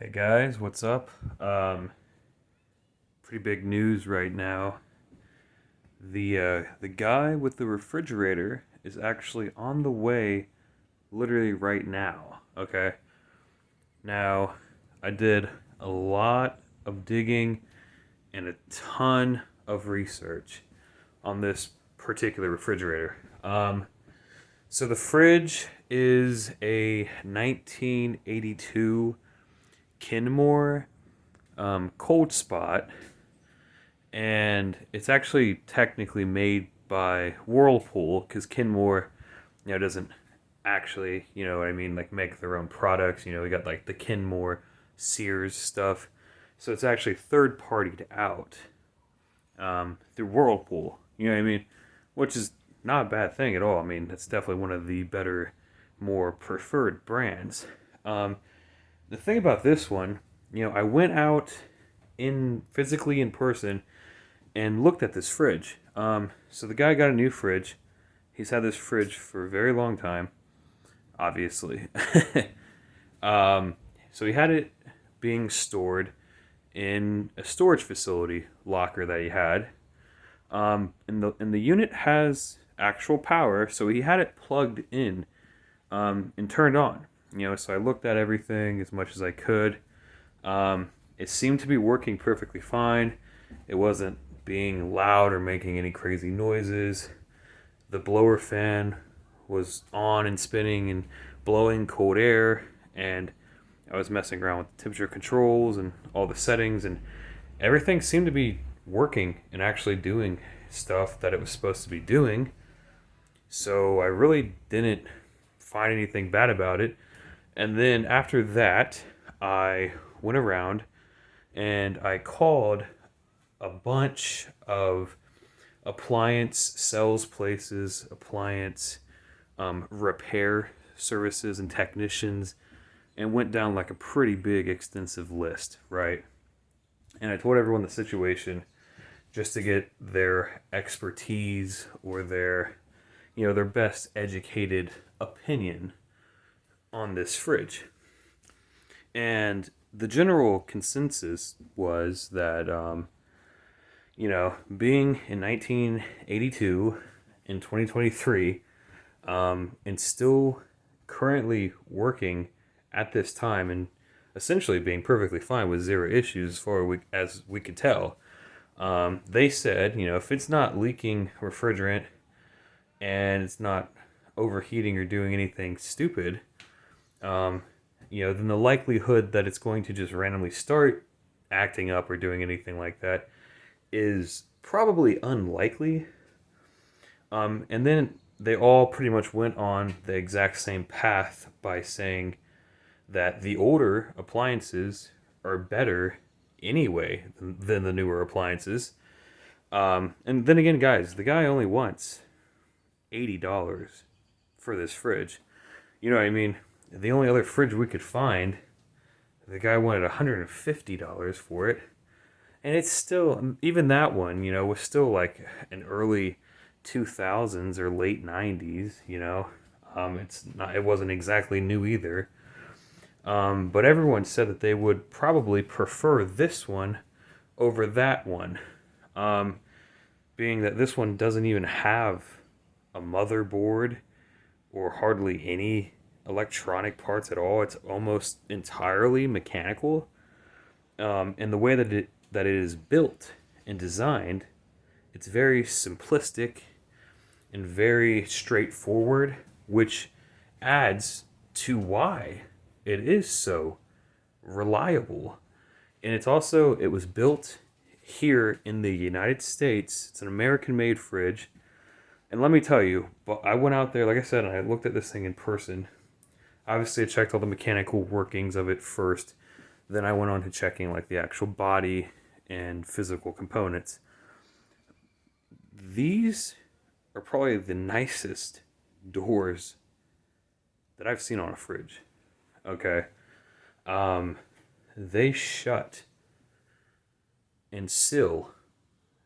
Hey guys, what's up? Pretty big news right now. The guy with the refrigerator is actually on the way, literally right now. Okay. Now, I did a lot of digging and a ton of research on this particular refrigerator. So the fridge is a 1982 Kenmore Cold Spot, and it's actually technically made by Whirlpool because Kenmore, doesn't actually, what I mean, like make their own products. We got like the Kenmore Sears stuff, so it's actually third partied out through Whirlpool. You know what I mean? Which is not a bad thing at all. I mean, it's definitely one of the better, more preferred brands. Um, the thing about this one, I went out in physically in person and looked at this fridge. So the guy got a new fridge. He's had this fridge for a very long time, obviously. um, so he had it being stored in a storage facility locker that he had. And the unit has actual power, so he had it plugged in and turned on. So I looked at everything as much as I could. It seemed to be working perfectly fine. It wasn't being loud or making any crazy noises. The blower fan was on and spinning and blowing cold air, and I was messing around with the temperature controls and all the settings, and everything seemed to be working and actually doing stuff that it was supposed to be doing. So I really didn't find anything bad about it. And then after that, I went around and I called a bunch of appliance sales places, appliance repair services, and technicians, and went down like a pretty big, extensive list, right? And I told everyone the situation just to get their expertise or their best educated opinion on this fridge. And the general consensus was that being in 1982 in 2023, and still currently working at this time and essentially being perfectly fine with zero issues as we could tell. They said, if it's not leaking refrigerant and it's not overheating or doing anything stupid, then the likelihood that it's going to just randomly start acting up or doing anything like that is probably unlikely. And then they all pretty much went on the exact same path by saying that the older appliances are better anyway than the newer appliances. And then again, guys, the guy only wants $80 for this fridge. You know what I mean? The only other fridge we could find, the guy wanted $150 for it. And it's still, even that one, was still like an early 2000s or late 90s. It wasn't exactly new either. But everyone said that they would probably prefer this one over that one. Um, Being that this one doesn't even have a motherboard or hardly any electronic parts at all. It's almost entirely mechanical. And the way that it is built and designed, it's very simplistic and very straightforward, which adds to why it is so reliable. And it was built here in the United States. It's an American made fridge. And let me tell you, but I went out there, like I said, and I looked at this thing in person. Obviously, I checked all the mechanical workings of it first. Then I went on to checking like the actual body and physical components. These are probably the nicest doors that I've seen on a fridge. Okay. Um, they shut and seal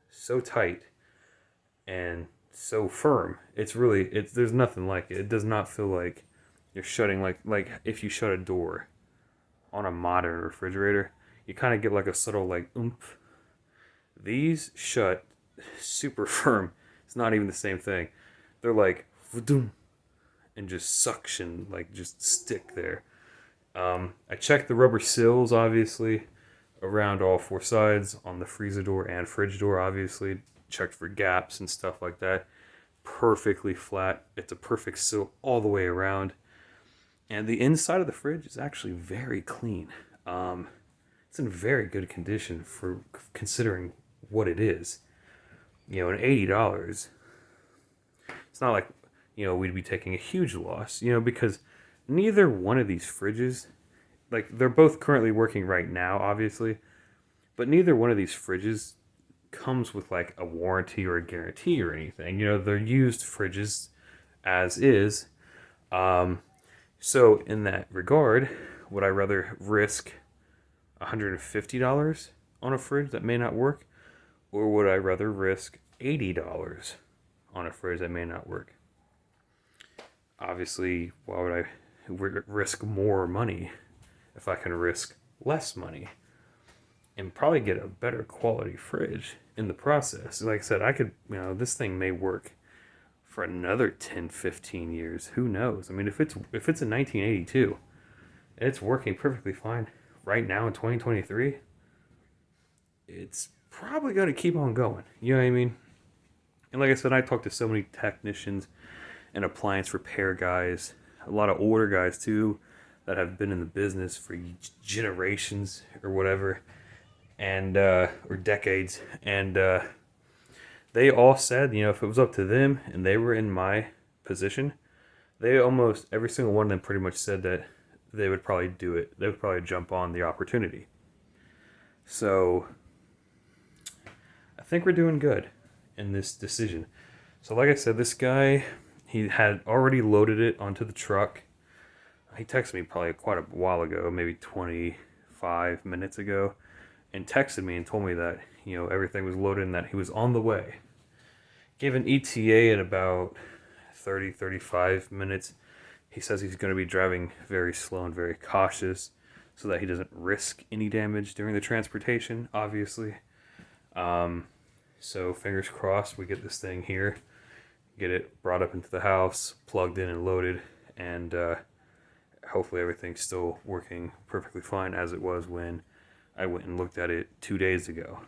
so tight and so firm. There's nothing like it. It does not feel like you're shutting like if you shut a door on a modern refrigerator, you kind of get like a subtle like oomph. These shut super firm. It's not even the same thing. They're like and just suction, like just stick there. I checked the rubber sills, obviously, around all four sides on the freezer door and fridge door, obviously. Checked for gaps and stuff like that. Perfectly flat. It's a perfect sill all the way around. And the inside of the fridge is actually very clean. It's in very good condition for considering what it is. You know, and $80, it's not like, you know, we'd be taking a huge loss, you know, because neither one of these fridges, like, they're both currently working right now, obviously, but neither one of these fridges comes with like a warranty or a guarantee or anything. You know, they're used fridges as is. Um, so in that regard, would I rather risk $150 on a fridge that may not work, or would I rather risk $80 on a fridge that may not work? Obviously, why would I risk more money if I can risk less money and probably get a better quality fridge in the process? Like I said, I could, you know, this thing may work for another 10, 15 years. Who knows? I mean, if it's in 1982, it's working perfectly fine right now in 2023, it's probably going to keep on going. You know what I mean? And like I said, I talked to so many technicians and appliance repair guys, a lot of older guys too, that have been in the business for generations or whatever, and or decades, and they all said, you know, if it was up to them and they were in my position, they almost every single one of them pretty much said that they would probably do it. They would probably jump on the opportunity. So I think we're doing good in this decision. So like I said, this guy, he had already loaded it onto the truck. He texted me probably quite a while ago, maybe 25 minutes ago, and texted me and told me that, you know, everything was loaded and that he was on the way. Gave an ETA at about 30, 35 minutes. He says he's going to be driving very slow and very cautious so that he doesn't risk any damage during the transportation, obviously. So fingers crossed we get this thing here, get it brought up into the house, plugged in and loaded, and hopefully everything's still working perfectly fine as it was when I went and looked at it 2 days ago.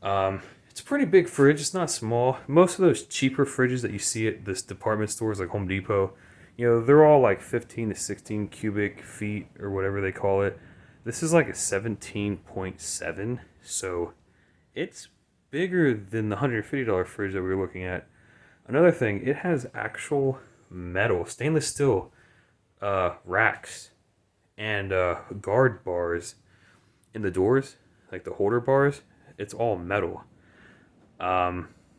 It's a pretty big fridge. It's not small. Most of those cheaper fridges that you see at this department stores like Home Depot, you know, they're all like 15 to 16 cubic feet or whatever they call it. This is like a 17.7, so it's bigger than the $150 fridge that we were looking at. Another thing, it has actual metal, stainless steel racks and guard bars in the doors, like the holder bars. It's all metal,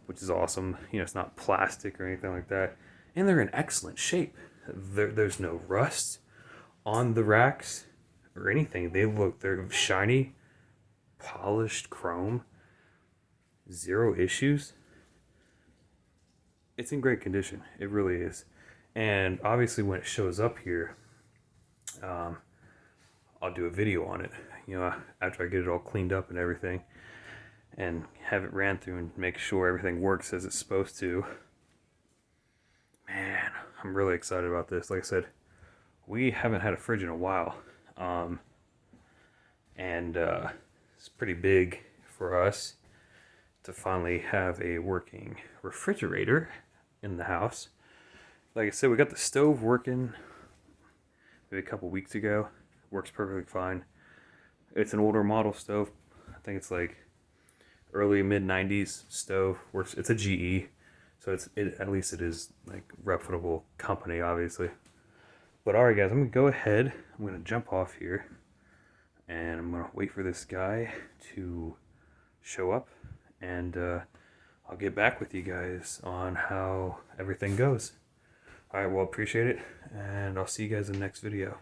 which is awesome. You know, it's not plastic or anything like that. And they're in excellent shape. There's no rust on the racks or anything. They're shiny, polished chrome, zero issues. It's in great condition. It really is. And obviously when it shows up here, I'll do a video on it, you know, after I get it all cleaned up and everything, and have it ran through and make sure everything works as it's supposed to. Man, I'm really excited about this. Like I said, we haven't had a fridge in a while, and it's pretty big for us to finally have a working refrigerator in the house. Like I said, we got the stove working maybe a couple weeks ago. Works perfectly fine. It's an older model stove. I think it's like early mid 90s stove. Works. It's a GE, so at least it is like reputable company, obviously. But alright guys, I'm gonna go ahead. I'm gonna jump off here, and I'm gonna wait for this guy to show up, and I'll get back with you guys on how everything goes. Alright, well, appreciate it, and I'll see you guys in the next video.